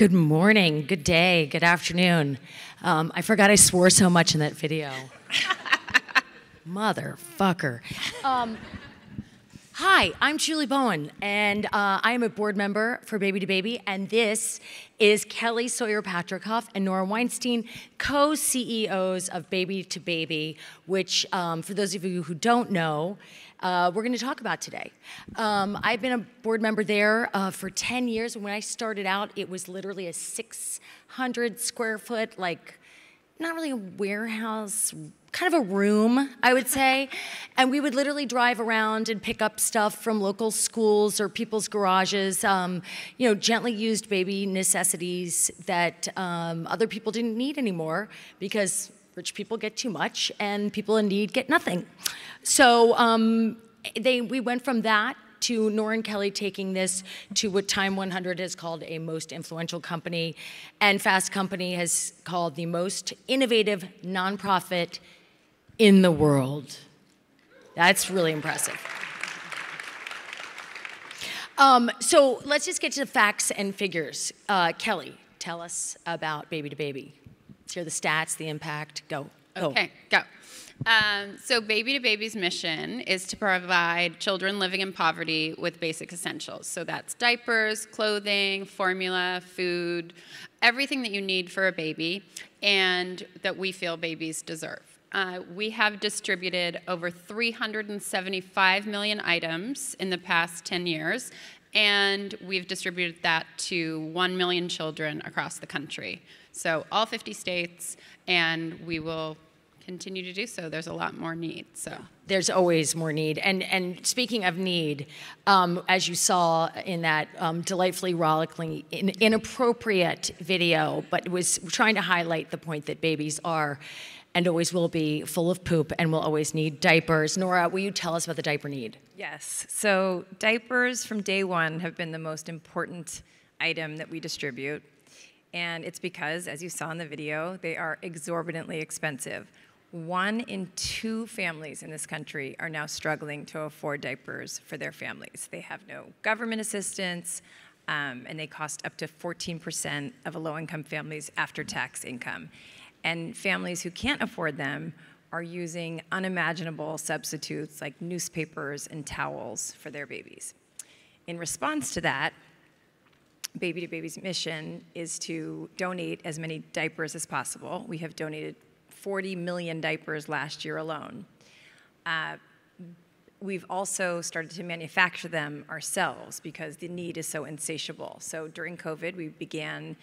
Good morning, good day, good afternoon. I forgot I swore so much in that video. Motherfucker. Hi, I'm Julie Bowen, and I am a board member for Baby2Baby, and this is Kelly Sawyer-Patrickhoff and Nora Weinstein, co-CEOs of Baby2Baby, which, for those of you who don't know, we're going to talk about today. I've been a board member there for 10 years. When I started out, it was literally a 600 square foot, like, not really a warehouse, kind of a room, I would say. And we would literally drive around and pick up stuff from local schools or people's garages, gently used baby necessities that other people didn't need anymore because rich people get too much and people in need get nothing. So we went from that to Nora and Kelly taking this to what Time 100 has called a most influential company, and Fast Company has called the most innovative nonprofit in the world. That's really impressive. So let's just get to the facts and figures. Kelly, tell us about Baby2Baby. Share the stats, the impact. Go. Okay, go. So Baby2Baby's mission is to provide children living in poverty with basic essentials. So that's diapers, clothing, formula, food, everything that you need for a baby and that we feel babies deserve. We have distributed over 375 million items in the past 10 years, and we've distributed that to 1 million children across the country. So all 50 states, and we will continue to do so. There's a lot more need. So there's always more need. And speaking of need, as you saw in that delightfully rollickingly inappropriate video, but was trying to highlight the point that babies are and always will be full of poop and will always need diapers. Nora, will you tell us about the diaper need? Yes. So diapers from day one have been the most important item that we distribute. And it's because, as you saw in the video, they are exorbitantly expensive. 1 in 2 families in this country are now struggling to afford diapers for their families. They have no government assistance, and they cost up to 14% of a low-income family's after-tax income. And families who can't afford them are using unimaginable substitutes like newspapers and towels for their babies. In response to that, Baby2Baby's mission is to donate as many diapers as possible. We have donated 40 million diapers last year alone. We've also started to manufacture them ourselves because the need is so insatiable. So during COVID, we began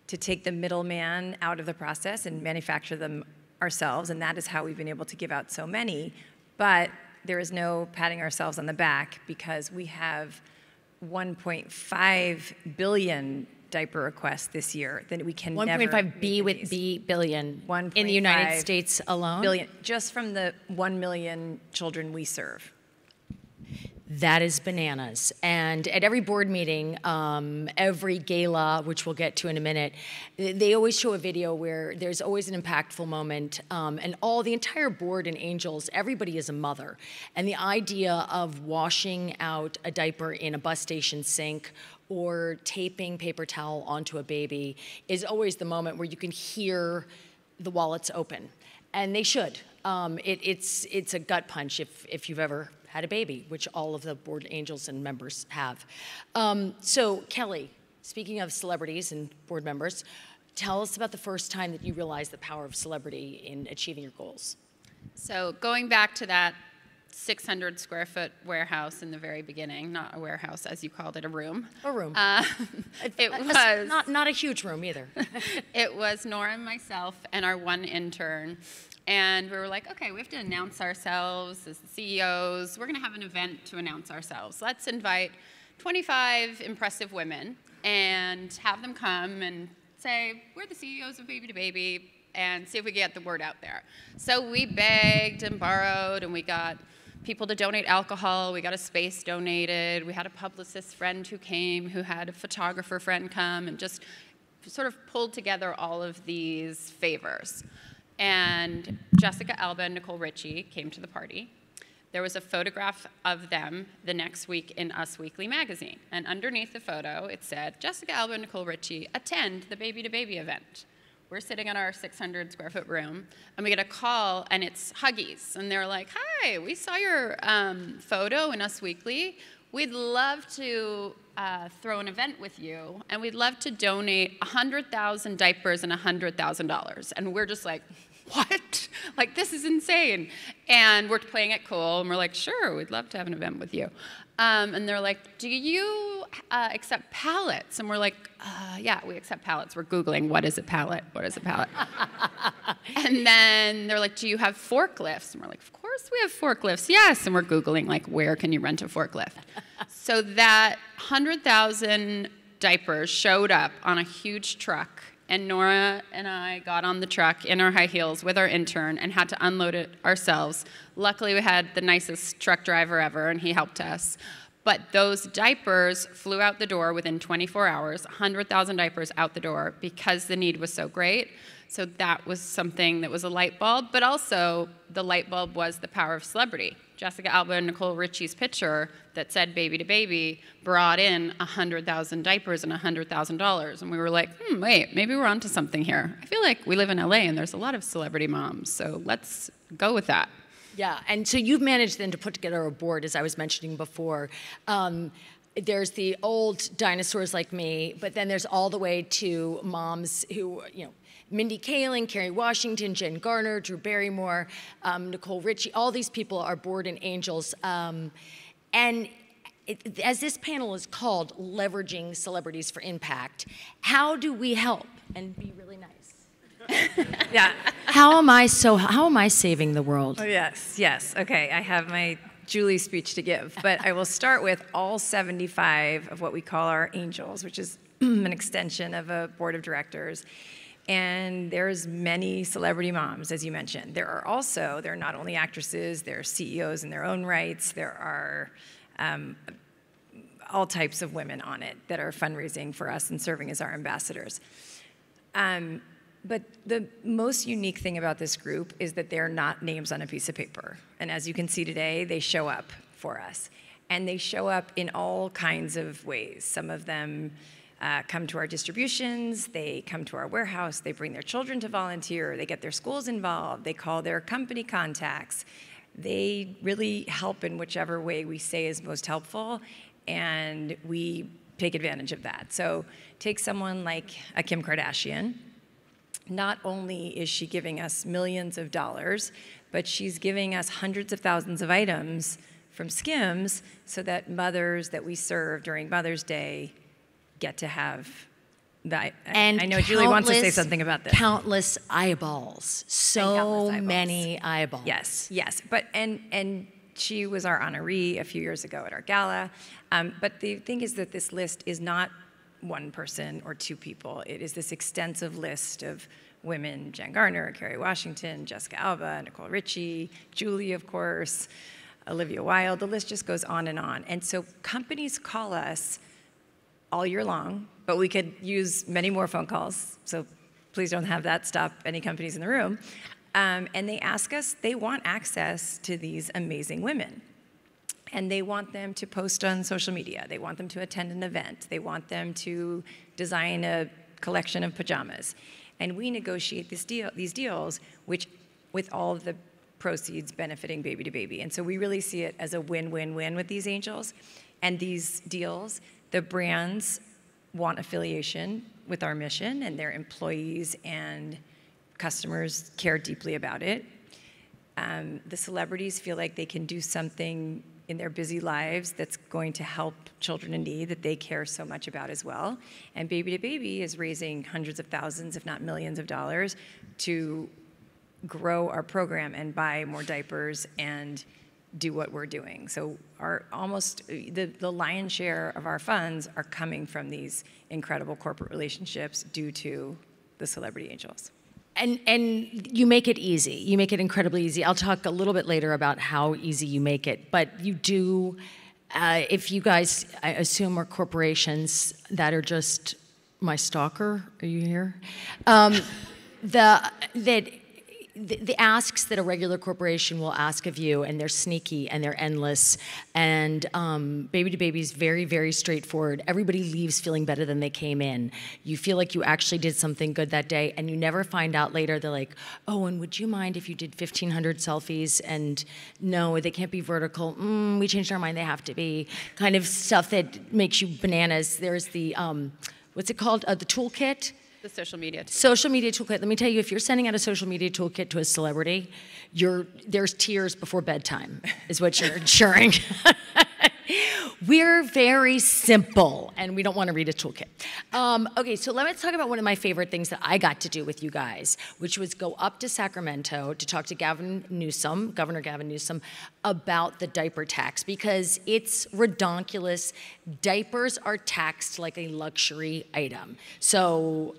to take the middleman out of the process and manufacture them ourselves, and that is how we've been able to give out so many. But there is no patting ourselves on the back because we have 1.5 billion diaper requests this year that we can never 1.5 B with B billion in the United States alone? Billion, just from the 1 million children we serve. That is bananas. And at every board meeting, every gala, which we'll get to in a minute, they always show a video where there's always an impactful moment, and the entire board and angels, everybody is a mother. And the idea of washing out a diaper in a bus station sink or taping paper towel onto a baby is always the moment where you can hear the wallets open. And they should. It's a gut punch if you've ever had a baby, which all of the board angels and members have. So Kelly, speaking of celebrities and board members, tell us about the first time that you realized the power of celebrity in achieving your goals. So going back to that 600 square foot warehouse in the very beginning, not a warehouse as you called it, a room. A room. It was not a huge room either. It was Nora and myself and our one intern. And we were like, okay, we have to announce ourselves as the CEOs. We're going to have an event to announce ourselves. Let's invite 25 impressive women and have them come and say, we're the CEOs of Baby2Baby, and see if we can get the word out there. So we begged and borrowed, and we got people to donate alcohol. We got a space donated. We had a publicist friend who came, who had a photographer friend come, and just sort of pulled together all of these favors. And Jessica Alba and Nicole Richie came to the party. there was a photograph of them the next week in Us Weekly magazine. And underneath the photo, it said, Jessica Alba and Nicole Richie attend the Baby2Baby event. We're sitting in our 600 square foot room, and we get a call, and it's Huggies. And they're like, hi, we saw your photo in Us Weekly. We'd love to throw an event with you, and we'd love to donate 100,000 diapers and $100,000. And we're just like, what? Like, this is insane. And we're playing it cool, and we're like, sure, we'd love to have an event with you. And they're like, do you accept pallets? And we're like, yeah, we accept pallets. We're Googling, what is a pallet? What is a pallet? And then they're like, do you have forklifts? And we're like, of course we have forklifts, yes. And we're Googling, like, where can you rent a forklift? So that 100,000 diapers showed up on a huge truck, and Nora and I got on the truck in our high heels with our intern and had to unload it ourselves. Luckily, we had the nicest truck driver ever, and he helped us. But those diapers flew out the door within 24 hours, 100,000 diapers out the door because the need was so great. So that was something that was a light bulb, but also the light bulb was the power of celebrity. Jessica Alba and Nicole Richie's picture that said Baby2Baby brought in 100,000 diapers and $100,000. And we were like, wait, maybe we're onto something here. I feel like we live in LA and there's a lot of celebrity moms, so let's go with that. Yeah, and so you've managed then to put together a board, as I was mentioning before. There's the old dinosaurs like me, but then there's all the way to moms who, Mindy Kaling, Kerry Washington, Jen Garner, Drew Barrymore, Nicole Richie, all these people are board and angels. As this panel is called, Leveraging Celebrities for Impact, how do we help and be really nice? Yeah. How am I saving the world? Oh, yes. Okay, I have my Julie speech to give, but I will start with all 75 of what we call our angels, which is an extension of a board of directors. And there's many celebrity moms, as you mentioned. There are not only actresses, there are CEOs in their own rights, there are all types of women on it that are fundraising for us and serving as our ambassadors. But the most unique thing about this group is that they're not names on a piece of paper. And as you can see today, they show up for us. And they show up in all kinds of ways. Some of them come to our distributions, they come to our warehouse, they bring their children to volunteer, they get their schools involved, they call their company contacts. They really help in whichever way we say is most helpful, and we take advantage of that. So take someone like a Kim Kardashian. Not only is she giving us millions of dollars, but she's giving us hundreds of thousands of items from Skims so that mothers that we serve during Mother's Day get to have that. And I know Julie wants to say something about this. Countless eyeballs. So many eyeballs. Yes. But and she was our honoree a few years ago at our gala. But the thing is that this list is not one person or two people. It is this extensive list of women: Jen Garner, Kerry Washington, Jessica Alba, Nicole Richie, Julie, of course, Olivia Wilde. The list just goes on. And so companies call us all year long, but we could use many more phone calls, so please don't have that stop any companies in the room. And they ask us, they want access to these amazing women. And they want them to post on social media. They want them to attend an event. They want them to design a collection of pajamas. And we negotiate these deals, which with all of the proceeds benefiting Baby2Baby. And so we really see it as a win-win-win with these angels. And these deals, the brands want affiliation with our mission, and their employees and customers care deeply about it. The celebrities feel like they can do something in their busy lives that's going to help children in need that they care so much about as well. And Baby2Baby is raising hundreds of thousands, if not millions of dollars to grow our program and buy more diapers and do what we're doing. So the lion's share of our funds are coming from these incredible corporate relationships due to the celebrity angels. And you make it easy. You make it incredibly easy. I'll talk a little bit later about how easy you make it. But you do, if you guys, I assume, are corporations that are just my stalker. Are you here? That the asks that a regular corporation will ask of you, and they're sneaky and they're endless. And Baby2Baby is very, very straightforward. Everybody leaves feeling better than they came in. You feel like you actually did something good that day, and you never find out later. They're like, oh, and would you mind if you did 1,500 selfies? And no, they can't be vertical. We changed our mind, they have to be. Kind of stuff that makes you bananas. There's the, what's it called? The toolkit. The social media toolkit. Social media toolkit. Let me tell you, if you're sending out a social media toolkit to a celebrity, there's tears before bedtime, is what you're ensuring. We're very simple, and we don't want to read a toolkit. Okay, so let's talk about one of my favorite things that I got to do with you guys, which was go up to Sacramento to talk to Governor Gavin Newsom, about the diaper tax, because it's redonkulous. Diapers are taxed like a luxury item. So,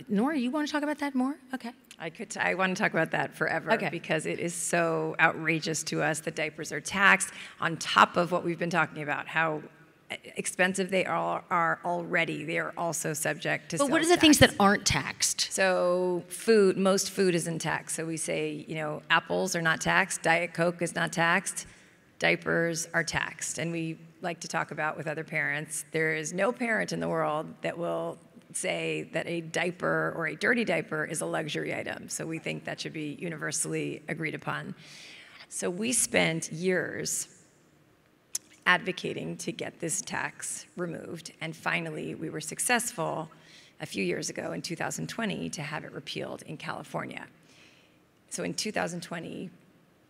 Nora, you want to talk about that more? Okay. I want to talk about that forever, because it is so outrageous to us that diapers are taxed on top of what we've been talking about, how expensive they are already. They are also subject to sales tax. But what are the things that aren't taxed? So most food isn't taxed. So we say, apples are not taxed, Diet Coke is not taxed, diapers are taxed. And we like to talk about with other parents, there is no parent in the world that will say that a diaper or a dirty diaper is a luxury item. So we think that should be universally agreed upon. So we spent years advocating to get this tax removed. And finally, we were successful a few years ago in 2020 to have it repealed in California. So in 2020,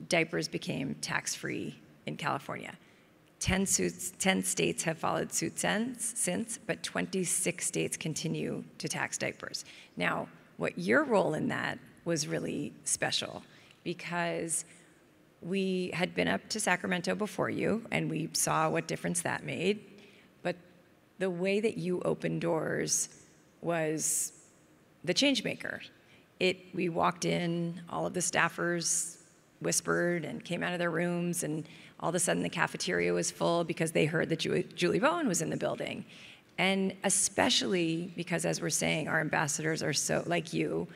diapers became tax-free in California. 10 states have followed suit since, but 26 states continue to tax diapers. Now, what your role in that was really special, because we had been up to Sacramento before you, and we saw what difference that made, but the way that you opened doors was the change maker. We walked in, all of the staffers whispered and came out of their rooms, and all of a sudden the cafeteria was full because they heard that Julie Bowen was in the building. And especially because, as we're saying, our ambassadors are so, like you,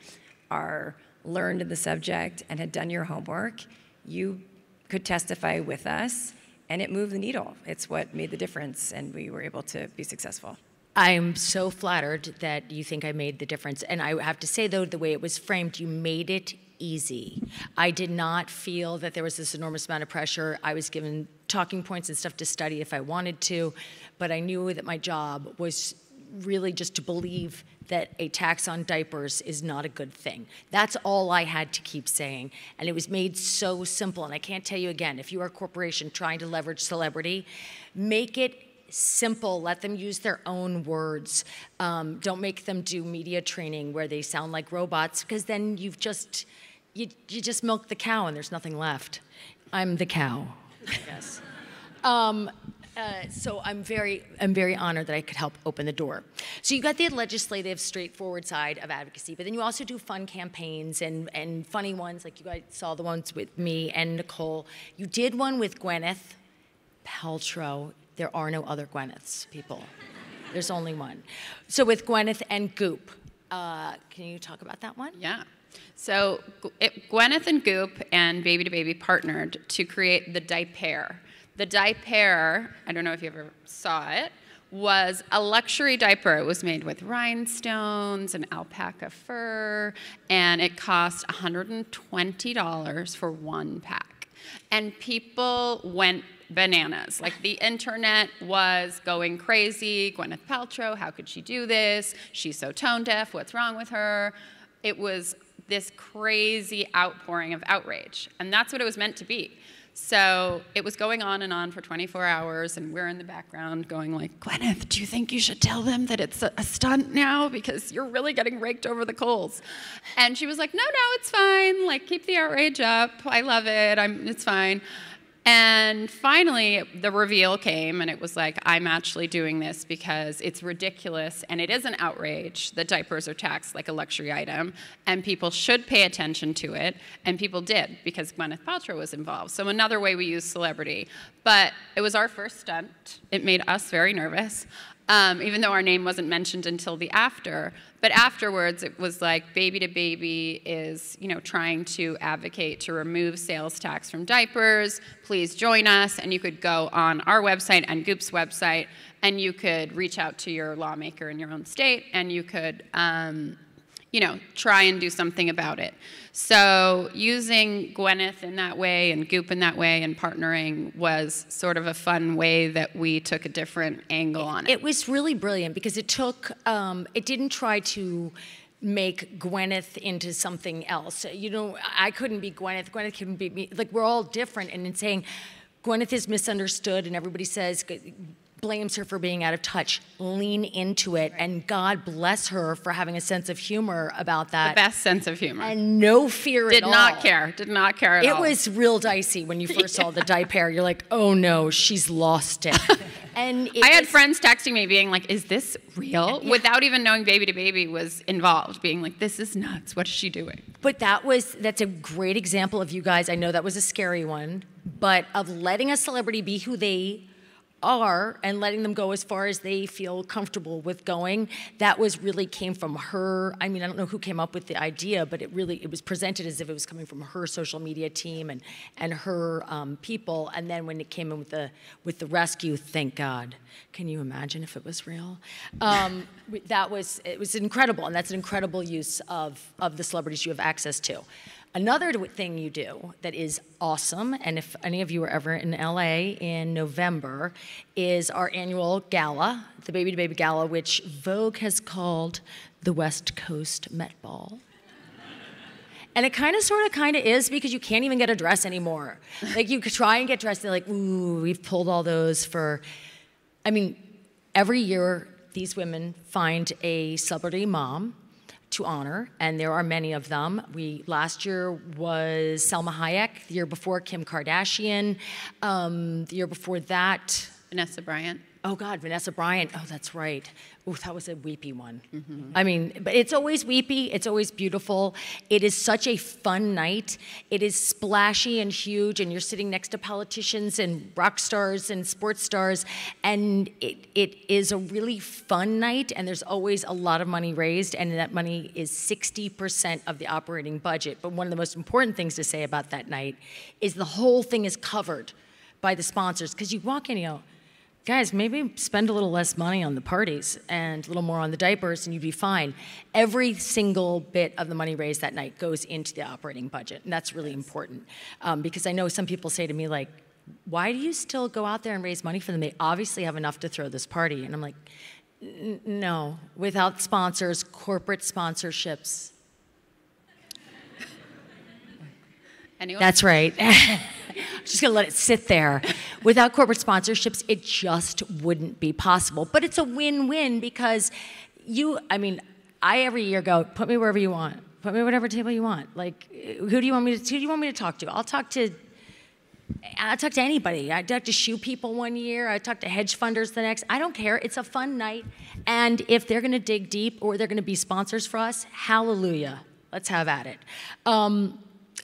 are learned in the subject and had done your homework, you could testify with us, and it moved the needle. It's what made the difference, and we were able to be successful. I'm so flattered that you think I made the difference. And I have to say, though, the way it was framed, you made it easy. I did not feel that there was this enormous amount of pressure. I was given talking points and stuff to study if I wanted to, but I knew that my job was really just to believe that a tax on diapers is not a good thing. That's all I had to keep saying. And it was made so simple. And I can't tell you again, if you are a corporation trying to leverage celebrity, make it simple. Let them use their own words. Don't make them do media training where they sound like robots, because then you just milk the cow and there's nothing left. I'm the cow, I guess. So I'm very honored that I could help open the door. So you got the legislative, straightforward side of advocacy, but then you also do fun campaigns and funny ones, like you guys saw the ones with me and Nicole. You did one with Gwyneth Paltrow. There are no other Gwyneths, people. There's only one. So with Gwyneth and Goop, can you talk about that one? Yeah. So Gwyneth and Goop and Baby2Baby partnered to create the diaper. The diaper, I don't know if you ever saw it, was a luxury diaper. It was made with rhinestones and alpaca fur, and it cost $120 for one pack. And people went bananas. Like, the internet was going crazy. Gwyneth Paltrow, how could she do this? She's so tone deaf. What's wrong with her? It was this crazy outpouring of outrage. And that's what it was meant to be. So it was going on and on for 24 hours, and we're in the background going like, Gwyneth, do you think you should tell them that it's a stunt now? Because you're really getting raked over the coals. And she was like, no, it's fine. Like, keep the outrage up. I love it. It's fine. And finally, the reveal came, and it was like, I'm actually doing this because it's ridiculous, and it is an outrage that diapers are taxed like a luxury item, and people should pay attention to it, and people did, because Gwyneth Paltrow was involved. So another way we use celebrity. But it was our first stunt. It made us very nervous. even though our name wasn't mentioned until the after. But afterwards, it was like Baby2Baby is, trying to advocate to remove sales tax from diapers. Please join us. And you could go on our website and Goop's website, and you could reach out to your lawmaker in your own state, and you could, try and do something about it. So using Gwyneth in that way and Goop in that way and partnering was sort of a fun way that we took a different angle on it. It was really brilliant because it took, it didn't try to make Gwyneth into something else. I couldn't be Gwyneth, Gwyneth couldn't be me. Like, we're all different, and in saying Gwyneth is misunderstood and everybody says, blames her for being out of touch. Lean into it, and God bless her for having a sense of humor about that. The best sense of humor. And no fear at all. Did not care at all. It was real dicey when you first saw the diaper. You're like, oh no, she's lost it. And I had friends texting me being like, is this real? Yeah. Without even knowing Baby2Baby was involved, being like, this is nuts. What is she doing? But that's a great example of you guys. I know that was a scary one, but of letting a celebrity be who they are and letting them go as far as they feel comfortable with going. That really came from her. I mean, I don't know who came up with the idea, but it was presented as if it was coming from her social media team and her people. And then when it came in with the rescue, thank God. Can you imagine if it was real? It was incredible, and that's an incredible use of the celebrities you have access to. Another thing you do that is awesome, and if any of you are ever in LA in November, is our annual gala, the Baby2Baby Gala, which Vogue has called the West Coast Met Ball. And it kind of is, because you can't even get a dress anymore. Like, you could try and get dressed, they're like, ooh, we've pulled all those for, every year these women find a celebrity mom to honor, and there are many of them. Last year was Salma Hayek, the year before Kim Kardashian, the year before that, Vanessa Bryant. Oh God, Vanessa Bryant. Oh, that's right. Oh, that was a weepy one. Mm-hmm. But it's always weepy. It's always beautiful. It is such a fun night. It is splashy and huge, and you're sitting next to politicians and rock stars and sports stars, and it is a really fun night, and there's always a lot of money raised, and that money is 60% of the operating budget. But one of the most important things to say about that night is the whole thing is covered by the sponsors, because you walk in, guys, maybe spend a little less money on the parties and a little more on the diapers and you'd be fine. Every single bit of the money raised that night goes into the operating budget, and that's really important. Because I know some people say to me, like, why do you still go out there and raise money for them? They obviously have enough to throw this party. And I'm like, no, without sponsors, corporate sponsorships. Anyone? That's right. I'm just going to let it sit there. Without corporate sponsorships, it just wouldn't be possible. But it's a win-win because I every year go, put me wherever you want. Put me whatever table you want. Like, who do you want me to talk to? I'll talk to anybody. I talked to shoe people one year. I talked to hedge funders the next. I don't care. It's a fun night. And if they're going to dig deep or they're going to be sponsors for us, hallelujah. Let's have at it.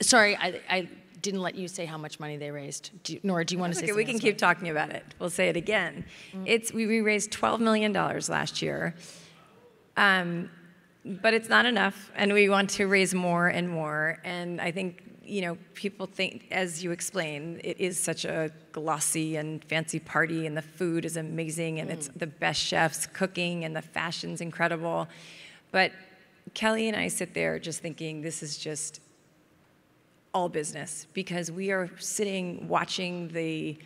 Sorry, I didn't let you say how much money they raised. Nora, do you want to say something? We can keep talking about it. We'll say it again. We raised $12 million last year, but it's not enough, and we want to raise more and more. And I think people think, as you explain, it is such a glossy and fancy party, and the food is amazing, and it's the best chefs cooking, and the fashion's incredible. But Kelly and I sit there just thinking, this is just all business, because we are sitting watching the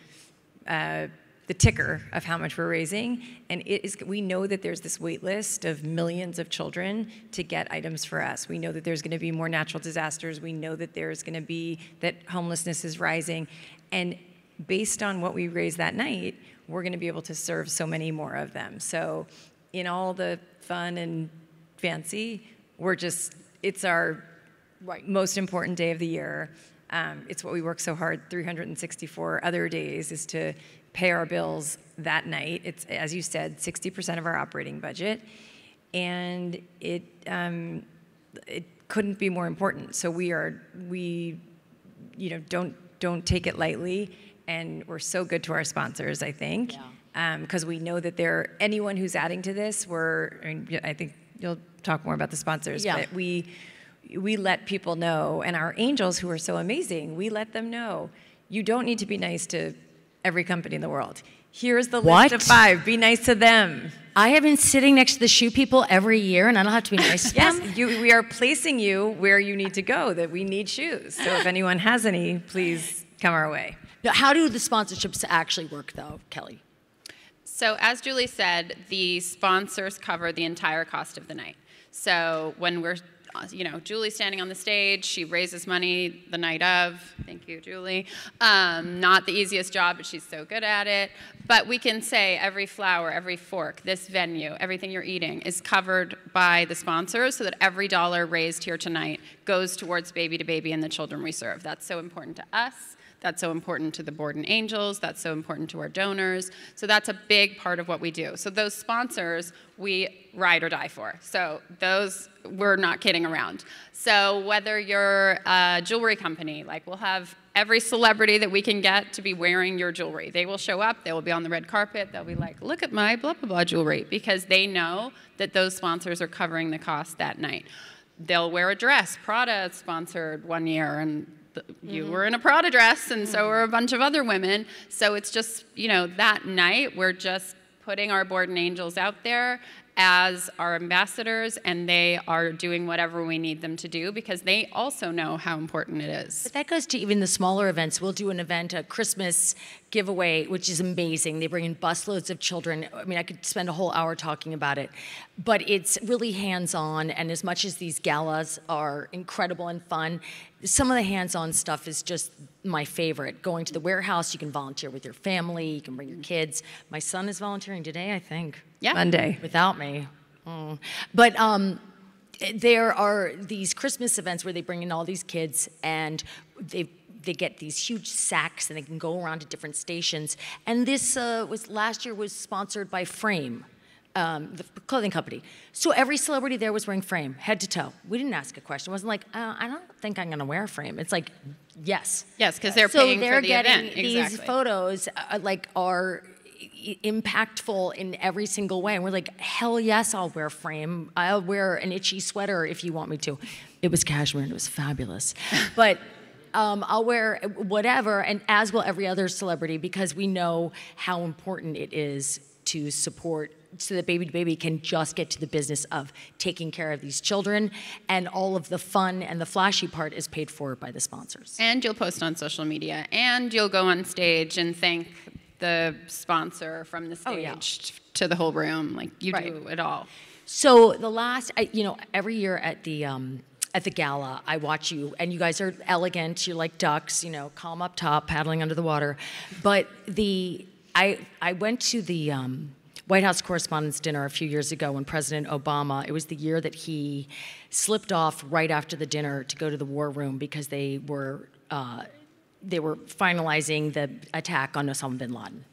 ticker of how much we're raising, and we know that there's this wait list of millions of children to get items for us. We know that there's going to be more natural disasters. We know that there's going to be that homelessness is rising, and based on what we raise that night, we're going to be able to serve so many more of them. So in all the fun and fancy, it's our most important day of the year. It's what we work so hard 364 other days is to pay our bills that night. It's, as you said, 60% of our operating budget, and it couldn't be more important. So we don't take it lightly, and we're so good to our sponsors, I think. because we know that anyone who's adding to this, I think you'll talk more about the sponsors, but we let people know, and our angels who are so amazing, we let them know, you don't need to be nice to every company in the world. Here's the list of 5. Be nice to them. I have been sitting next to the shoe people every year, and I don't have to be nice to them? Yes, we are placing you where you need to go, that we need shoes. So if anyone has any, please come our way. Now, how do the sponsorships actually work, though, Kelly? So as Julie said, the sponsors cover the entire cost of the night. So when we're, Julie's standing on the stage, she raises money the night of. Thank you, Julie. Not the easiest job, but she's so good at it. But we can say every flower, every fork, this venue, everything you're eating is covered by the sponsors so that every dollar raised here tonight goes towards Baby2Baby and the children we serve. That's so important to us. That's so important to the board and angels. That's so important to our donors. So that's a big part of what we do. So those sponsors, we ride or die for. So those, we're not kidding around. So whether you're a jewelry company, like we'll have every celebrity that we can get to be wearing your jewelry. They will show up. They will be on the red carpet. They'll be like, look at my blah, blah, blah jewelry, because they know that those sponsors are covering the cost that night. They'll wear a dress. Prada sponsored one year, and you were in a Prada dress, and so were a bunch of other women. So it's just, that night, we're just putting our board and angels out there as our ambassadors, and they are doing whatever we need them to do because they also know how important it is. But that goes to even the smaller events. We'll do an event, a Christmas giveaway, which is amazing. They bring in busloads of children. I mean, I could spend a whole hour talking about it, but it's really hands-on, and as much as these galas are incredible and fun, some of the hands-on stuff is just my favorite. Going to the warehouse, you can volunteer with your family, you can bring your kids. My son is volunteering today, I think. Yeah. Monday. Without me. But there are these Christmas events where they bring in all these kids, and they get these huge sacks, and they can go around to different stations. And this last year was sponsored by Frame, the clothing company. So every celebrity there was wearing Frame, head to toe. We didn't ask a question. It wasn't like, I don't think I'm going to wear Frame. It's like, yes. Yes, because they're paying for the event. So they're getting these exactly. photos are impactful in every single way. And we're like, hell yes, I'll wear Frame. I'll wear an itchy sweater if you want me to. It was cashmere and it was fabulous. But I'll wear whatever, and as will every other celebrity, because we know how important it is to support so that Baby2Baby can just get to the business of taking care of these children, and all of the fun and the flashy part is paid for by the sponsors. And you'll post on social media, and you'll go on stage and thank the sponsor from the stage to the whole room. Like, you do it all. So the last, every year at the gala, I watch you, and you guys are elegant. You're like ducks, calm up top, paddling under the water. But I went to the White House Correspondents' Dinner a few years ago when President Obama, it was the year that he slipped off right after the dinner to go to the war room because they were finalizing the attack on Osama bin Laden.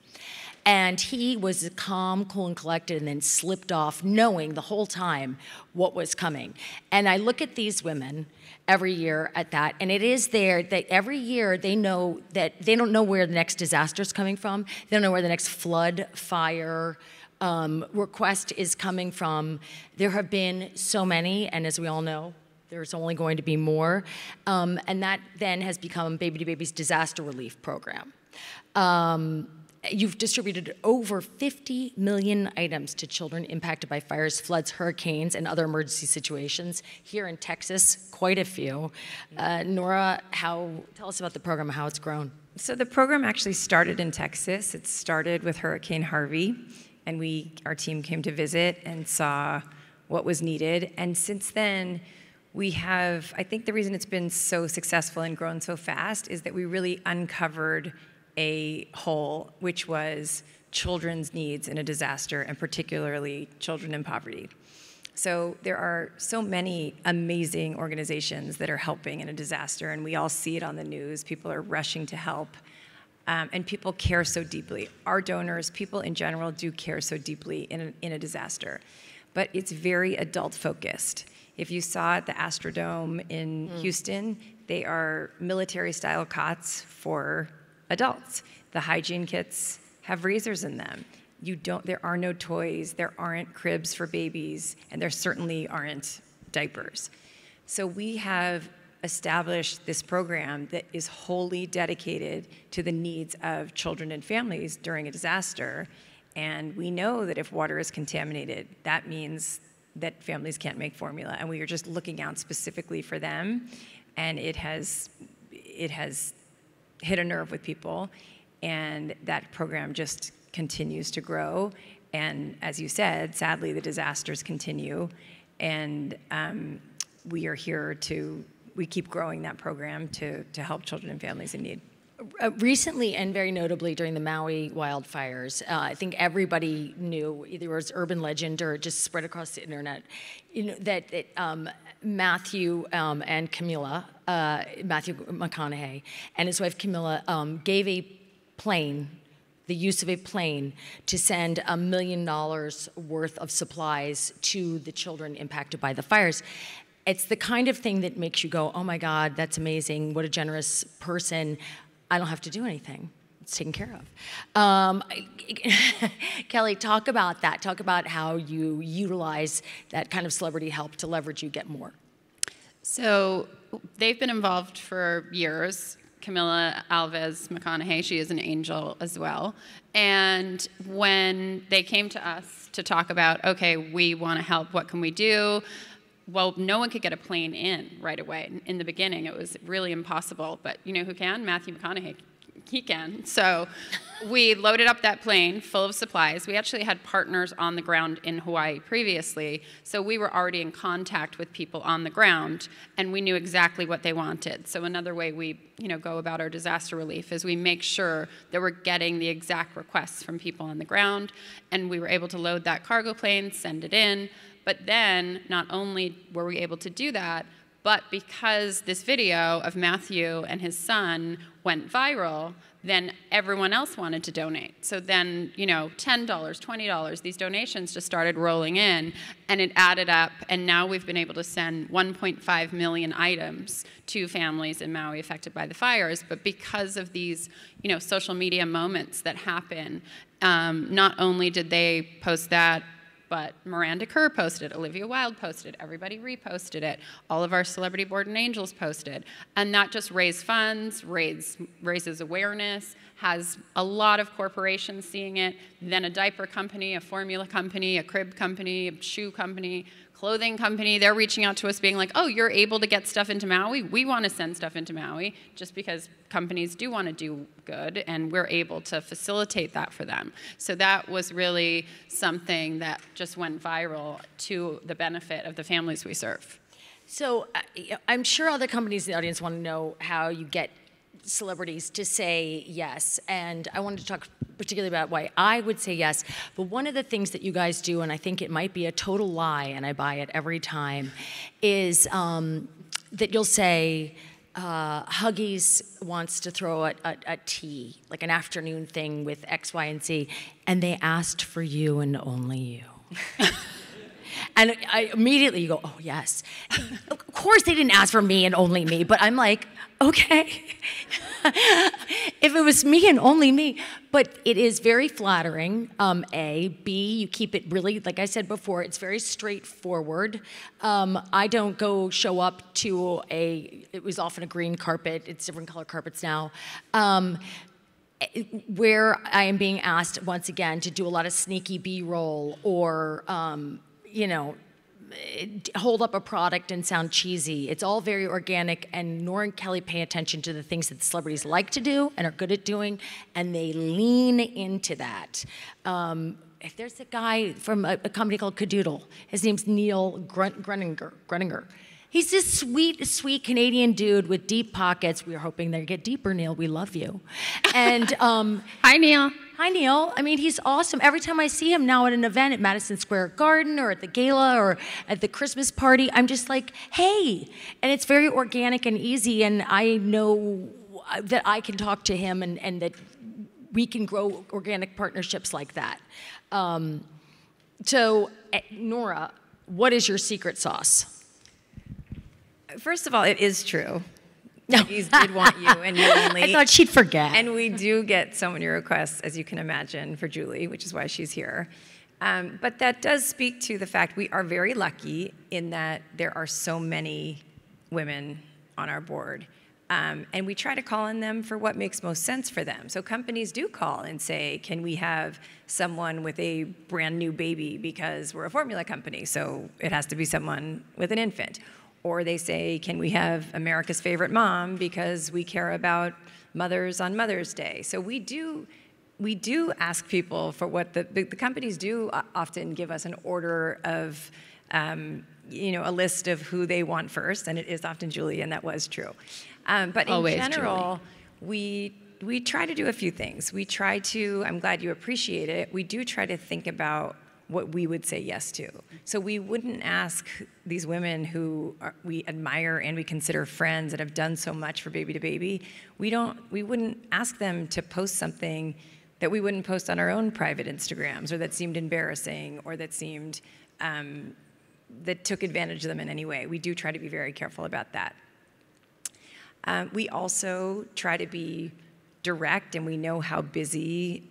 And he was calm, cool, and collected, and then slipped off, knowing the whole time what was coming. And I look at these women every year at that, and it is there that every year they know that they don't know where the next disaster is coming from. They don't know where the next flood, fire, request is coming from. There have been so many, and as we all know, there's only going to be more. And that then has become Baby2Baby's disaster relief program. You've distributed over 50 million items to children impacted by fires, floods, hurricanes, and other emergency situations. Here in Texas, quite a few. Nora, tell us about the program, how it's grown. So the program actually started in Texas. It started with Hurricane Harvey, and our team came to visit and saw what was needed. And since then, I think the reason it's been so successful and grown so fast is that we really uncovered a hole, which was children's needs in a disaster, and particularly children in poverty. So there are so many amazing organizations that are helping in a disaster, and we all see it on the news. People are rushing to help, and people care so deeply. Our donors, people in general, do care so deeply in a disaster. But it's very adult-focused. If you saw at the Astrodome in Houston, they are military-style cots for adults. The hygiene kits have razors in them. there are no toys, there aren't cribs for babies, and there certainly aren't diapers. So we have established this program that is wholly dedicated to the needs of children and families during a disaster. And we know that if water is contaminated, that means that families can't make formula. And we are just looking out specifically for them. And it has hit a nerve with people. And that program just continues to grow. And as you said, sadly, the disasters continue. And we are here we keep growing that program to help children and families in need. Recently, and very notably during the Maui wildfires, I think everybody knew, either it was urban legend or it just spread across the internet, that Matthew and Camilla, Matthew McConaughey, and his wife Camilla gave the use of a plane to send $1 million worth of supplies to the children impacted by the fires. It's the kind of thing that makes you go, oh my God, that's amazing, what a generous person. I don't have to do anything. It's taken care of. Kelly, talk about that. Talk about how you utilize that kind of celebrity help to leverage you get more. So they've been involved for years. Camilla Alves McConaughey, she is an angel as well. And when they came to us to talk about, okay, we want to help, what can we do? Well, no one could get a plane in right away. In the beginning, it was really impossible. But you know who can? Matthew McConaughey. He can. So we loaded up that plane full of supplies. We actually had partners on the ground in Hawaii previously, so we were already in contact with people on the ground, and we knew exactly what they wanted. So another way we go about our disaster relief is we make sure that we're getting the exact requests from people on the ground, and we were able to load that cargo plane, send it in. But then, not only were we able to do that, but because this video of Matthew and his son went viral, then everyone else wanted to donate. So then, $10, $20, these donations just started rolling in, and it added up, and now we've been able to send 1.5 million items to families in Maui affected by the fires. But because of these, social media moments that happen, not only did they post that, but Miranda Kerr posted it, Olivia Wilde posted, everybody reposted it, all of our celebrity board and angels posted. And that just raised funds, raises awareness, has a lot of corporations seeing it, then a diaper company, a formula company, a crib company, a shoe company, clothing company, they're reaching out to us being like, oh, you're able to get stuff into Maui? We want to send stuff into Maui, just because companies do want to do good, and we're able to facilitate that for them. So that was really something that just went viral to the benefit of the families we serve. So I'm sure other companies in the audience want to know how you get celebrities to say yes, and I wanted to talk particularly about why I would say yes. But one of the things that you guys do, and I think it might be a total lie, and I buy it every time, is that you'll say, Huggies wants to throw a tea, like an afternoon thing with X, Y, and Z, and they asked for you and only you. And immediately you go, oh, yes. Of course they didn't ask for me and only me, but I'm like, okay. If it was me and only me. But it is very flattering, A. B, you keep it really, like I said before, it's very straightforward. I don't go show up to it was often a green carpet, it's different color carpets now, where I am being asked, once again, to do a lot of sneaky B-roll or, hold up a product and sound cheesy. It's all very organic, and Nora and Kelly pay attention to the things that celebrities like to do and are good at doing, and they lean into that. If there's a guy from a company called Cadoodle, his name's Neil Grunninger. He's this sweet, sweet Canadian dude with deep pockets. We are hoping they get deeper, Neil. We love you. And Hi, Neil. Hi, Neil. I mean, he's awesome. Every time I see him now at an event at Madison Square Garden or at the gala or at the Christmas party, I'm just like, hey. And it's very organic and easy, and I know that I can talk to him and that we can grow organic partnerships like that. So, Nora, what is your secret sauce? First of all, it is true. No. Peggy's did want you, and you only. I thought she'd forget. And we do get so many requests, as you can imagine, for Julie, which is why she's here. But that does speak to the fact we are very lucky in that there are so many women on our board. And we try to call on them for what makes most sense for them. So companies do call and say, can we have someone with a brand new baby, because we're a formula company, so it has to be someone with an infant. Or they say, can we have America's favorite mom, because we care about mothers on Mother's Day. So we do ask people for what the companies do often give us an order of, a list of who they want first, and it is often Julie, and that was true. But in general, we try to do a few things. We try to, I'm glad you appreciate it, we do try to think about what we would say yes to. So we wouldn't ask these women who we admire and we consider friends that have done so much for Baby2Baby, we wouldn't ask them to post something that we wouldn't post on our own private Instagrams, or that seemed embarrassing, or that seemed, that took advantage of them in any way. We do try to be very careful about that. We also try to be direct, and we know how busy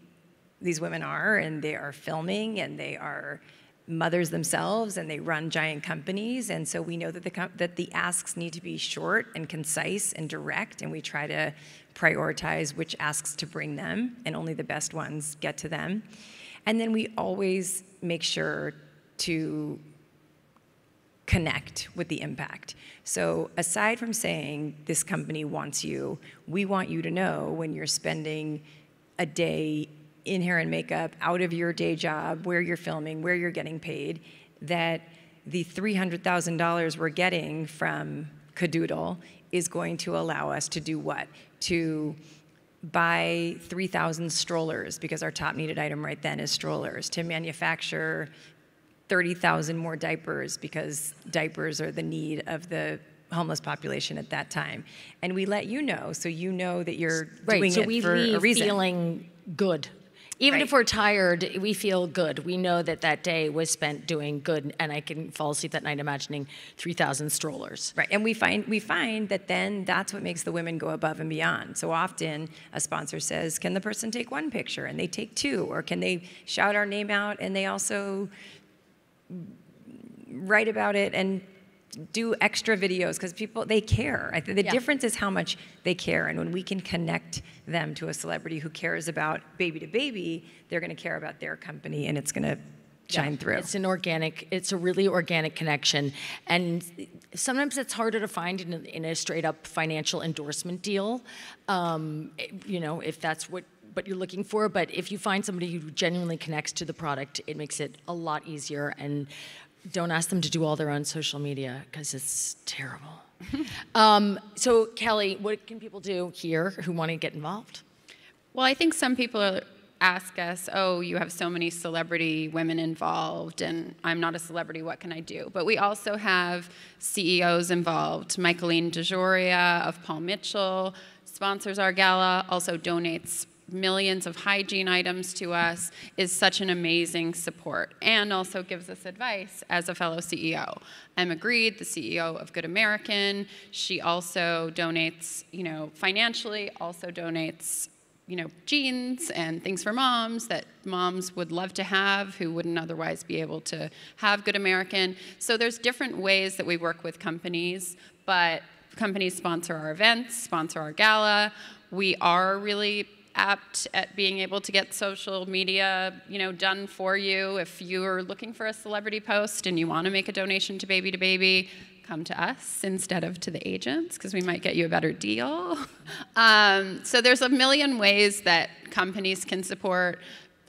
these women are, and they are filming, and they are mothers themselves, and they run giant companies, and so we know that the asks need to be short and concise and direct, and we try to prioritize which asks to bring them, and only the best ones get to them. And then we always make sure to connect with the impact. So aside from saying this company wants you, we want you to know when you're spending a day in hair and makeup, out of your day job, where you're filming, where you're getting paid, that the $300,000 we're getting from Cadoodle is going to allow us to do what? To buy 3,000 strollers, because our top needed item right then is strollers, to manufacture 30,000 more diapers, because diapers are the need of the homeless population at that time. And we let you know, so you know that you're doing so it we for a leave reason. feeling good. Even if we're tired, we feel good. We know that that day was spent doing good, and I can fall asleep that night imagining 3,000 strollers. Right, and we find that then that's what makes the women go above and beyond. So often a sponsor says, can the person take one picture, and they take two, or can they shout our name out, and they also write about it and do extra videos, because people, they care. I think the difference is how much they care, and when we can connect them to a celebrity who cares about Baby2Baby, they're going to care about their company, and it's going to shine through. It's a really organic connection, and sometimes it's harder to find in a straight up financial endorsement deal, if that's what you're looking for. But if you find somebody who genuinely connects to the product, it makes it a lot easier. And don't ask them to do all their own social media, because it's terrible. So Kelly, what can people do here who want to get involved? Well, I think some people ask us, oh, you have so many celebrity women involved, and I'm not a celebrity, what can I do? But we also have CEOs involved. Michaeline DeJoria of Paul Mitchell sponsors our gala, also donates millions of hygiene items to us, is such an amazing support, and also gives us advice as a fellow CEO. Emma Greed, the CEO of Good American, she also donates, financially, also donates, jeans and things for moms that moms would love to have who wouldn't otherwise be able to have Good American. So there's different ways that we work with companies, but companies sponsor our events, sponsor our gala. We are really apt at being able to get social media, done for you. If you're looking for a celebrity post and you want to make a donation to Baby2Baby, come to us instead of to the agents, because we might get you a better deal. So there's a million ways that companies can support.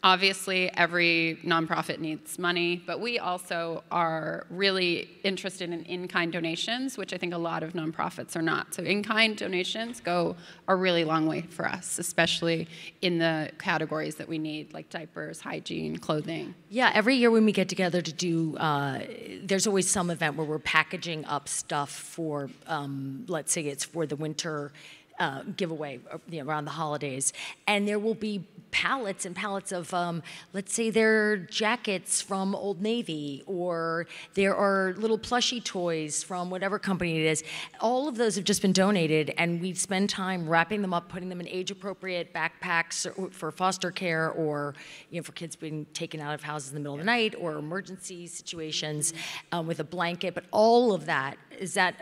Obviously, every nonprofit needs money, but we also are really interested in in-kind donations, which I think a lot of nonprofits are not. So in-kind donations go a really long way for us, especially in the categories that we need, like diapers, hygiene, clothing. Yeah, every year when we get together to do, there's always some event where we're packaging up stuff for, let's say it's for the winter giveaway around the holidays, and there will be pallets and pallets of, let's say they're jackets from Old Navy, or there are little plushie toys from whatever company it is. All of those have just been donated, and we spend time wrapping them up, putting them in age-appropriate backpacks for foster care, or for kids being taken out of houses in the middle of the night, or emergency situations with a blanket. But all of that,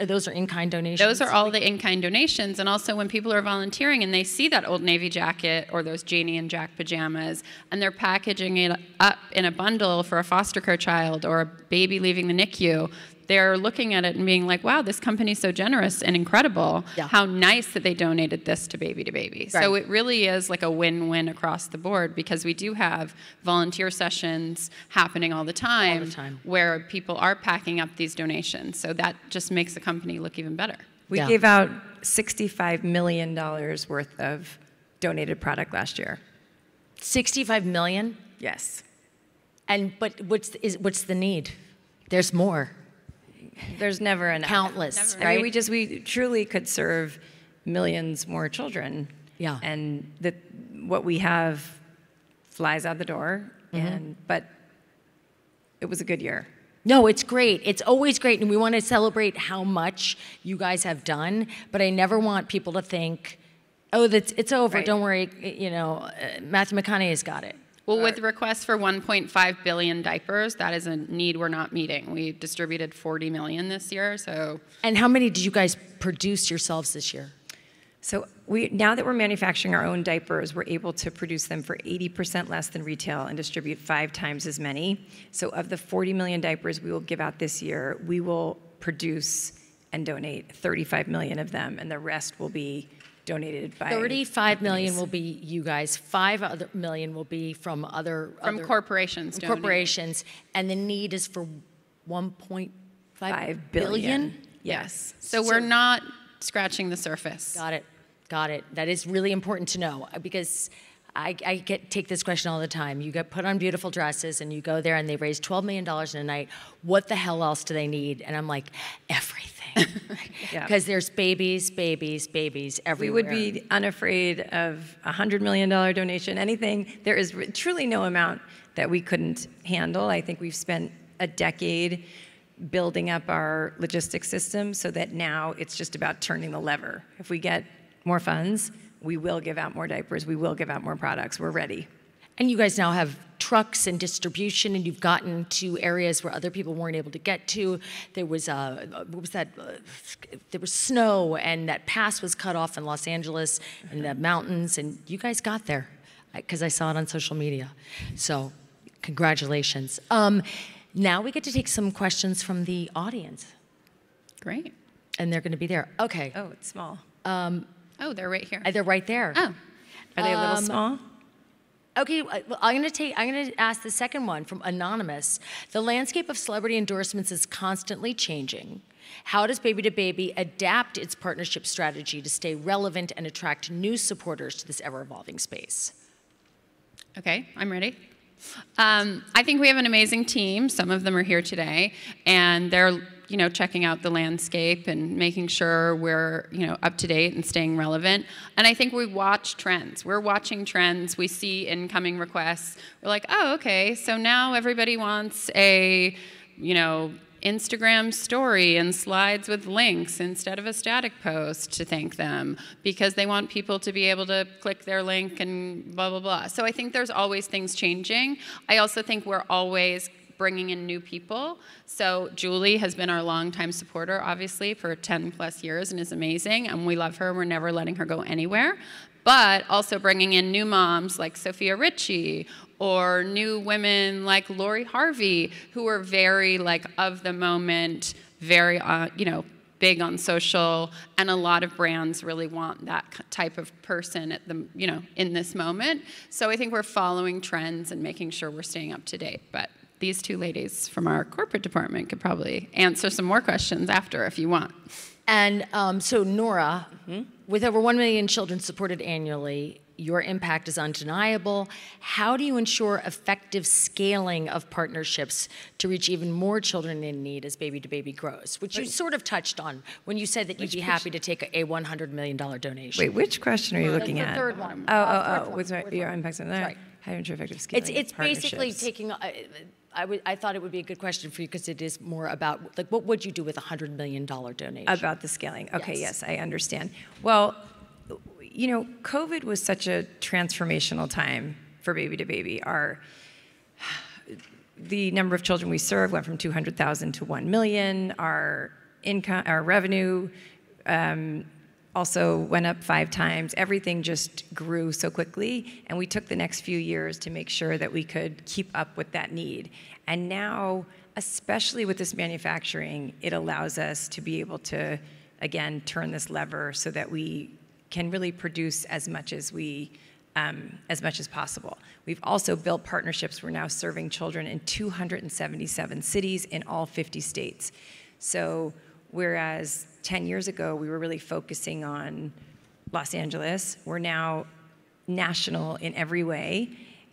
those are in-kind donations? Those are all the in-kind donations, and also when people are volunteering and they see that Old Navy jacket or those Janie and Jack pajamas, and they're packaging it up in a bundle for a foster care child or a baby leaving the NICU, they're looking at it and being like, wow, this company's so generous and incredible. Yeah. How nice that they donated this to Baby2Baby. Right. So it really is like a win-win across the board, because we do have volunteer sessions happening all the time where people are packing up these donations. So that just makes the company look even better. We gave out $65 million worth of donated product last year. 65 million? Yes. But what's the need? There's more. There's never enough. Countless, right? I mean, we truly could serve millions more children. Yeah. And what we have flies out the door. But it was a good year. No, it's great. It's always great, and we want to celebrate how much you guys have done. But I never want people to think, "Oh, it's over. Right. Don't worry. Matthew McConaughey's got it." Well, with requests for 1.5 billion diapers, that is a need we're not meeting. We distributed 40 million this year, so. And how many did you guys produce yourselves this year? So now that we're manufacturing our own diapers, we're able to produce them for 80% less than retail and distribute 5 times as many. So of the 40 million diapers we will give out this year, we will produce and donate 35 million of them, and the rest will be donated by 35 million will be you guys. 5 million will be from other corporations. Corporations, and the need is for 1.5 billion. Yes. So we're not scratching the surface. Got it. That is really important to know, because I take this question all the time. You get put on beautiful dresses and you go there and they raise $12 million in a night. What the hell else do they need? And I'm like, everything. Because there's babies everywhere. We would be unafraid of a $100 million donation, anything. There is truly no amount that we couldn't handle. I think we've spent a decade building up our logistics system so that now it's just about turning the lever. If we get more funds, we will give out more diapers, we will give out more products, we're ready. And you guys now have trucks and distribution, and you've gotten to areas where other people weren't able to get to. There was, what was that? There was snow, and that pass was cut off in Los Angeles, and the mountains, and you guys got there, because I saw it on social media. So, congratulations. Now we get to take some questions from the audience. Great. And they're going to be there. Okay. Oh, it's small. Oh, they're right here. They're right there. Oh. Are they a little small? Okay, I'm going to ask the second one from Anonymous. The landscape of celebrity endorsements is constantly changing. How does Baby2Baby adapt its partnership strategy to stay relevant and attract new supporters to this ever-evolving space? Okay, I'm ready. I think we have an amazing team. Some of them are here today, and they're checking out the landscape and making sure we're up to date and staying relevant. And I think we watch trends. We're watching trends. We see incoming requests. We're like, oh, okay, so now everybody wants a Instagram story and slides with links instead of a static post to thank them, because they want people to be able to click their link and blah, blah, blah. So I think there's always things changing. I also think we're always bringing in new people. So Julie has been our longtime supporter, obviously, for 10 plus years and is amazing, and we love her. We're never letting her go anywhere. But also bringing in new moms like Sophia Richie, or new women like Lori Harvey, who are very of the moment, very big on social, and a lot of brands really want that type of person at the in this moment. So I think we're following trends and making sure we're staying up to date. But these two ladies from our corporate department could probably answer some more questions after if you want. And so Nora, with over 1 million children supported annually, your impact is undeniable. How do you ensure effective scaling of partnerships to reach even more children in need as Baby2Baby grows? Which you sort of touched on when you said that you'd be happy to take a $100 million donation. Wait, which question are you looking at? The third one. What's your impact on that? Right. How do you ensure effective scaling? It's basically taking. I thought it would be a good question for you because it is more about like what would you do with a $100 million donation? About the scaling. Okay, Yes. I understand. Well, you know, COVID was such a transformational time for Baby2Baby. The number of children we serve went from 200,000 to 1 million. Our revenue also went up 5 times. Everything just grew so quickly, and we took the next few years to make sure that we could keep up with that need. And now, especially with this manufacturing, it allows us to be able to, again, turn this lever so that we can really produce as much as possible. We've also built partnerships. We're now serving children in 277 cities in all 50 states. So whereas 10 years ago, we were really focusing on Los Angeles, we're now national in every way.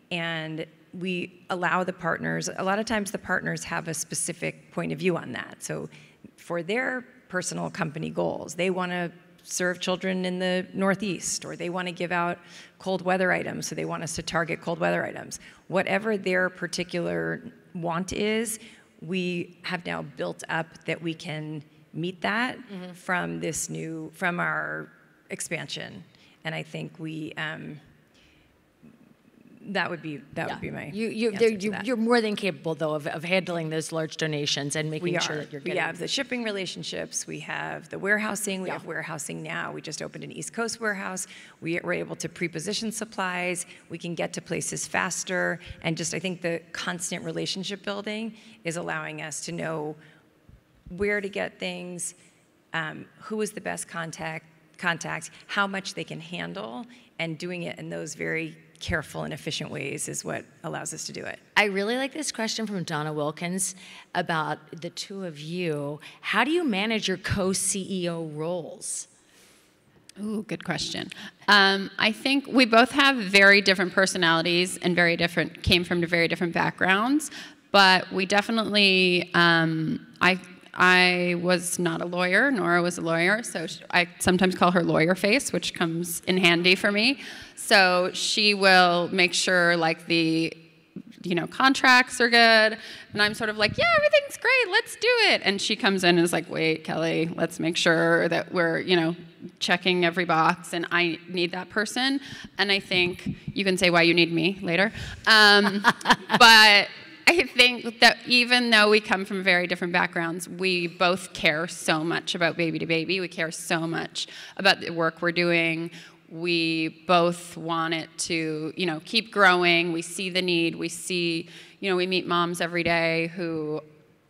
And we allow the partners, a lot of times the partners have a specific point of view on that. So for their personal company goals, they want to serve children in the Northeast, or they want to give out cold weather items, so they want us to target cold weather items. Whatever their particular want is, we have now built up that we can meet that from our expansion. And I think that would be my answer to that. You're more than capable, though, of handling those large donations and making sure that you're getting. We have the shipping relationships. We have the warehousing. We have warehousing now. We just opened an East Coast warehouse. We're able to pre-position supplies. We can get to places faster. And just, I think the constant relationship building is allowing us to know where to get things, who is the best contact, how much they can handle, and doing it in those very careful and efficient ways is what allows us to do it. I really like this question from Donna Wilkins about the two of you. How do you manage your co-CEO roles? Ooh, good question. I think we both have very different personalities and came from very different backgrounds, but we definitely, I was not a lawyer, Nora was a lawyer, so I sometimes call her lawyer face, which comes in handy for me. So she will make sure like the contracts are good, and I'm sort of like, yeah, everything's great, let's do it. And she comes in and is like, wait, Kelly, let's make sure that we're, checking every box, and I need that person. And I think you can say why you need me later. But I think that even though we come from very different backgrounds, we both care so much about Baby2Baby. We care so much about the work we're doing. We both want it to, keep growing. We see the need. We see, we meet moms every day who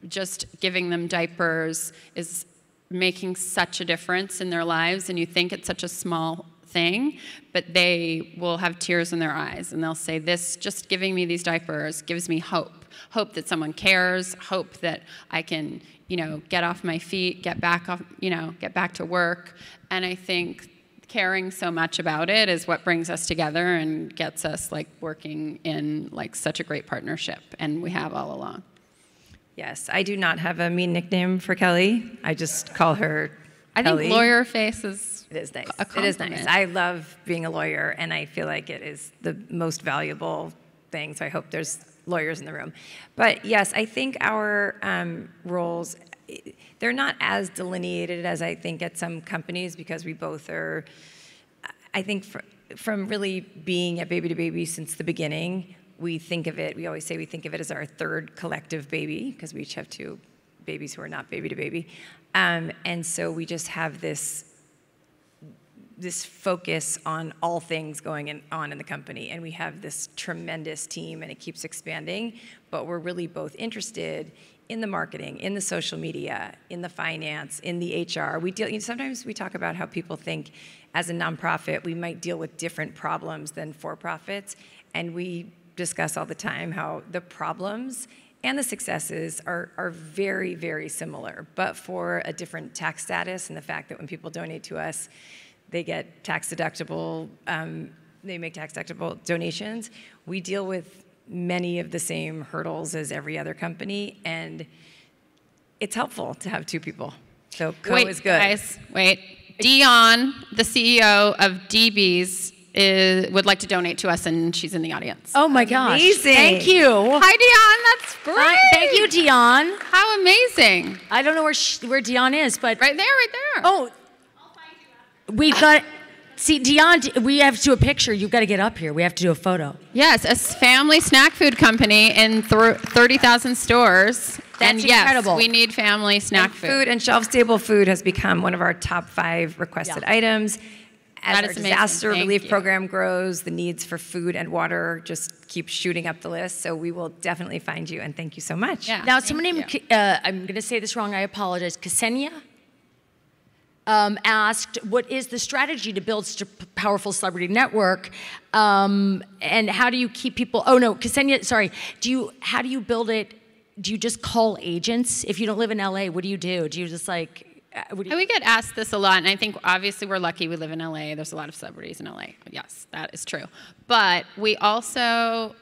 just giving them diapers is making such a difference in their lives, and you think it's such a small thing, but they will have tears in their eyes, and they'll say, this, just giving me these diapers gives me hope that someone cares, hope that I can, get off my feet, get back to work. And I think caring so much about it is what brings us together and gets us like working in like such a great partnership, and we have all along. Yes, I do not have a mean nickname for Kelly. I just call her I Kelly. think lawyer face is It is nice. a It is compliment. nice. I love being a lawyer, and I feel like it is the most valuable thing, so I hope there's lawyers in the room. But yes, I think our roles, they're not as delineated as I think at some companies, because we both are, I think from really being at Baby2Baby since the beginning, we always say we think of it as our third collective baby, because we each have 2 babies who are not Baby2Baby. And so we just have this focus on all things going on in the company. And we have this tremendous team, and it keeps expanding. But we're really both interested in the marketing, in the social media, in the finance, in the HR. Sometimes we talk about how people think as a nonprofit, we might deal with different problems than for-profits. And we discuss all the time how the problems and the successes are very, very similar, but for a different tax status, and the fact that when people donate to us, they get tax-deductible they make tax-deductible donations. We deal with many of the same hurdles as every other company, and it's helpful to have two people. So co is good. Guys, wait. Dion, the CEO of DB's, would like to donate to us, and she's in the audience. Oh my gosh. Amazing. Thank you. Hi, Dion. That's great. Thank you, Dion. How amazing. I don't know where Dion is, but... Right there. Oh. We've got... See, Dion, we have to do a picture. You've got to get up here. We have to do a photo. Yes, a family snack food company in 30,000 stores. That's and yes, incredible. we need family snack Food and shelf-stable food has become one of our top 5 requested items. As That our is amazing. disaster Thank relief you. program grows, the needs for food and water just keep shooting up the list. So we will definitely find you, and thank you so much. Yeah. Now, someone named, I'm going to say this wrong, I apologize, Ksenia asked, what is the strategy to build a powerful celebrity network? And how do you keep people, oh no, Ksenia, sorry, how do you build it? Do you just call agents? If you don't live in LA, what do you do? Do you just like, We get asked this a lot, and I think obviously we're lucky we live in LA. There's a lot of celebrities in LA. Yes, that is true. But we also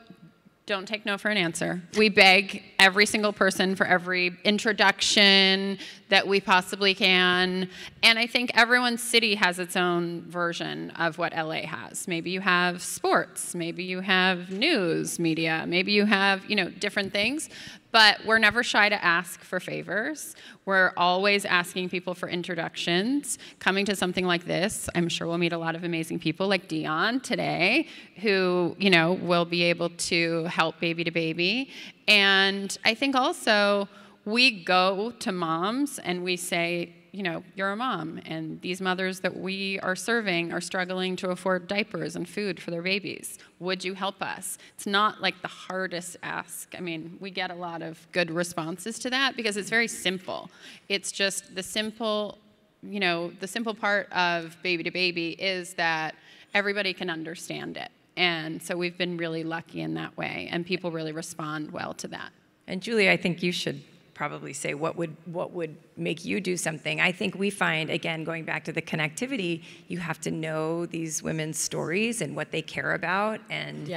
don't take no for an answer. We beg every single person for every introduction that we possibly can. And I think everyone's city has its own version of what LA has. Maybe you have sports, maybe you have news media, maybe you have, different things. But we're never shy to ask for favors. We're always asking people for introductions. Coming to something like this, I'm sure we'll meet a lot of amazing people like Dion today, who, will be able to help Baby2Baby. And I think also we go to moms and we say, you're a mom, and these mothers that we are serving are struggling to afford diapers and food for their babies. Would you help us? It's not like the hardest ask. I mean, we get a lot of good responses to that because it's very simple. It's just the simple part of Baby2Baby is that everybody can understand it. And so we've been really lucky in that way, and people really respond well to that. And Julie, I think you should probably say what would make you do something. I think we find, again, going back to the connectivity, you have to know these women's stories and what they care about, and appeal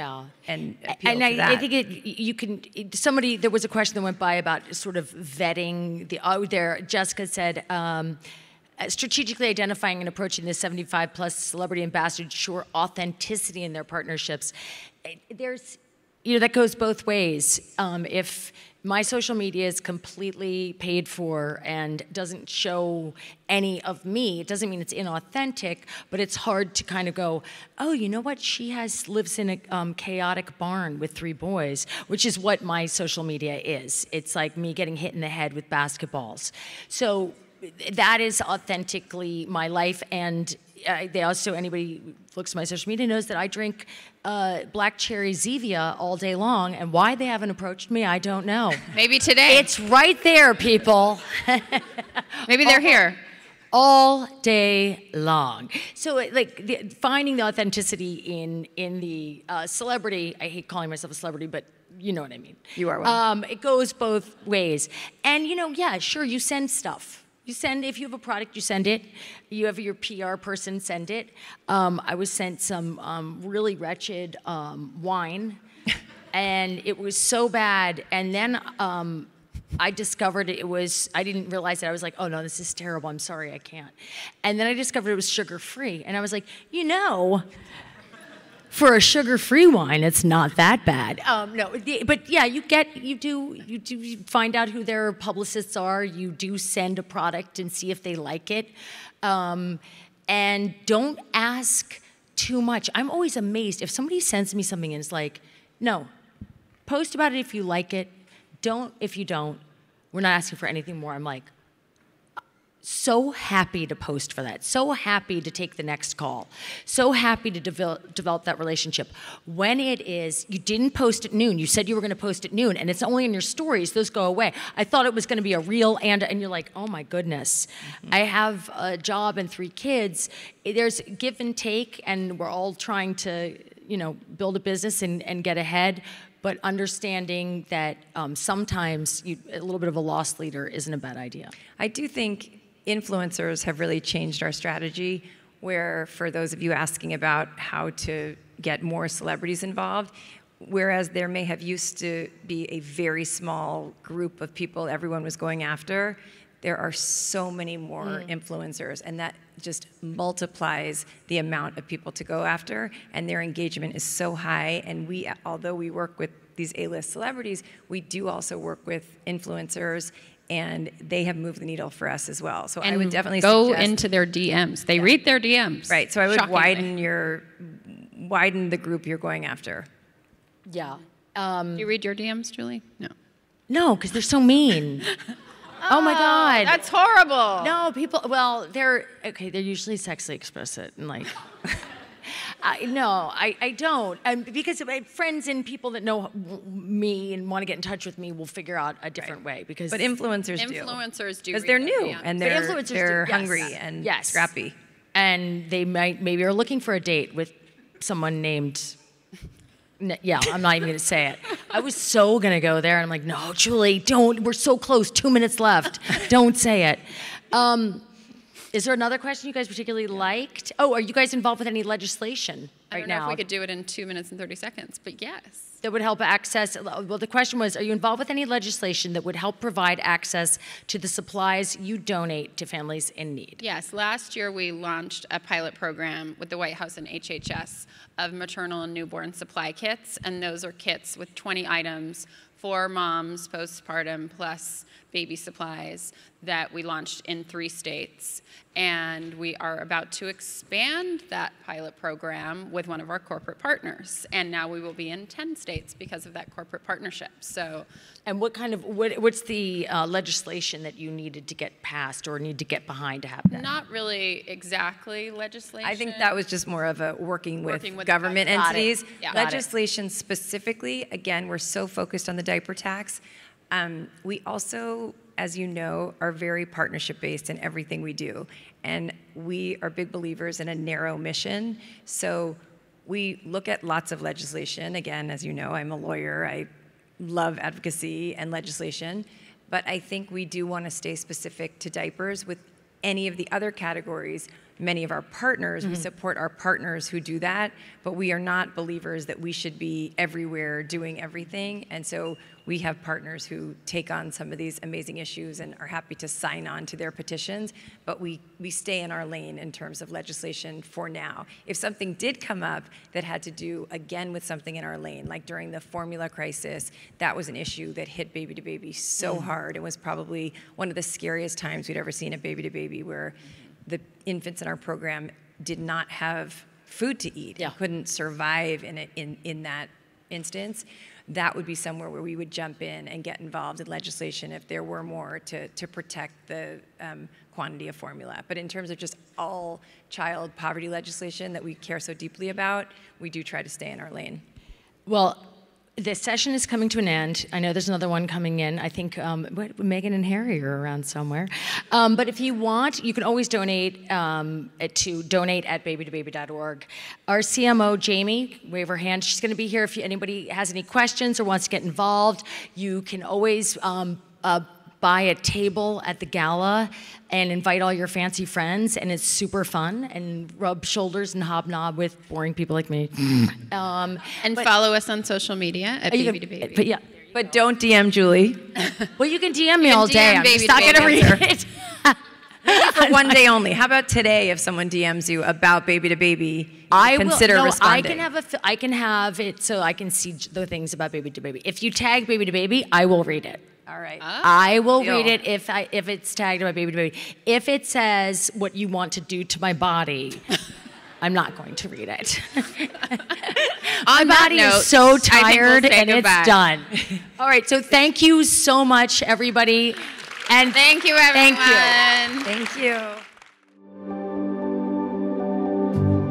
to that. I think there was a question that went by about sort of vetting Jessica said, strategically identifying and approaching the 75 plus celebrity ambassadors to ensure authenticity in their partnerships. There's, that goes both ways. If my social media is completely paid for and doesn't show any of me, it doesn't mean it's inauthentic, but it's hard to kind of go, oh, you know what? She lives in a chaotic barn with 3 boys, which is what my social media is. It's like me getting hit in the head with basketballs. So that is authentically my life, and anybody who looks at my social media knows that I drink black cherry Zevia all day long, and why they haven't approached me, I don't know. Maybe today. It's right there, people. Maybe they're here. All day long. So finding the authenticity in the celebrity, I hate calling myself a celebrity, but you know what I mean. You are one. It goes both ways. And yeah, sure, you send stuff. If you have a product, you send it. You have your PR person send it. I was sent some really wretched wine, and it was so bad. And then I discovered I didn't realize it. I was like, oh no, this is terrible. I'm sorry, I can't. And then I discovered it was sugar-free. And I was like, for a sugar-free wine, it's not that bad. But yeah, you do find out who their publicists are. You do send a product and see if they like it. And don't ask too much. I'm always amazed if somebody sends me something and it's like, no, post about it if you like it. Don't if you don't. We're not asking for anything more. I'm like, so happy to post for that. So happy to take the next call. So happy to develop that relationship. When it is, you didn't post at noon. You said you were going to post at noon, and it's only in your stories. Those go away. I thought it was going to be a reel, and you're like, oh my goodness. Mm-hmm. I have a job and 3 kids. There's give and take, and we're all trying to, build a business and get ahead. But understanding that sometimes a little bit of a loss leader isn't a bad idea. I do think influencers have really changed our strategy, where for those of you asking about how to get more celebrities involved. Whereas there may have used to be a very small group of people everyone was going after, there are so many more influencers, and that just multiplies the amount of people to go after, and their engagement is so high. And we, although we work with these A-list celebrities, we do also work with influencers, and they have moved the needle for us as well. So I would definitely go into their DMs. They read their DMs. Right, so I would widen the group you're going after. Yeah. Do you read your DMs, Julie? No. No, because they're so mean. Oh my God. That's horrible. No, people, well, they're usually sexually explicit and like, I don't. Because friends and people that know me and want to get in touch with me will figure out a different way. Because But influencers do. Influencers do. Because they're new and they're influencers hungry and scrappy. And they maybe are looking for a date with someone named... Yeah, I'm not even going to say it. I was so going to go there, and I'm like, no, Julie, don't. We're so close. 2 minutes left. Don't say it. Is there another question you guys particularly liked? Oh, are you guys involved with any legislation right now? I don't know if we could do it in 2 minutes and 30 seconds, but yes. That would help access, well, the question was, are you involved with any legislation that would help provide access to the supplies you donate to families in need? Yes, last year we launched a pilot program with the White House and HHS of maternal and newborn supply kits, and those are kits with 20 items for moms postpartum plus baby supplies that we launched in 3 states. And we are about to expand that pilot program with one of our corporate partners. And now we will be in 10 states because of that corporate partnership. So, and what's the legislation that you needed to get passed or need to get behind to have that? Not really exactly legislation. I think that was just more of a working with government entities. Yeah. Legislation specifically, again, we're so focused on the diaper tax. We also, as you know, are very partnership-based in everything we do. And we are big believers in a narrow mission. So we look at lots of legislation. Again, as you know, I'm a lawyer. I love advocacy and legislation. But I think we do want to stay specific to diapers. With any of the other categories, many of our partners, we support our partners who do that, but we are not believers that we should be everywhere doing everything. And so we have partners who take on some of these amazing issues and are happy to sign on to their petitions, but we stay in our lane in terms of legislation for now. If something did come up that had to do, again, with something in our lane, like during the formula crisis, that was an issue that hit Baby2Baby so hard. It was probably one of the scariest times we'd ever seen at Baby2Baby, where the infants in our program did not have food to eat, couldn't survive in that instance. That would be somewhere where we would jump in and get involved in legislation if there were more to protect the quantity of formula. But in terms of just all child poverty legislation that we care so deeply about, we do try to stay in our lane. Well, the session is coming to an end. I know there's another one coming in. I think Megan and Harry are around somewhere. But if you want, you can always donate to donate@baby2baby.org. Our CMO, Jamie, wave her hand. She's going to be here if anybody has any questions or wants to get involved. You can always buy a table at the gala and invite all your fancy friends, and it's super fun, and rub shoulders and hobnob with boring people like me. And follow us on social media at Baby2Baby. But don't DM Julie. Well, you can DM me all day. I'm just not going to read it. For one day only. How about today? If someone DMs you about Baby2Baby, consider responding. I can have it so I can see the things about Baby2Baby. If you tag Baby2Baby, I will read it. All right. I will read it if it's tagged about Baby2Baby. If it says what you want to do to my body, I'm not going to read it. My body is so tired and it's done. All right. So thank you so much, everybody. And thank you, everyone. Thank you. Thank you.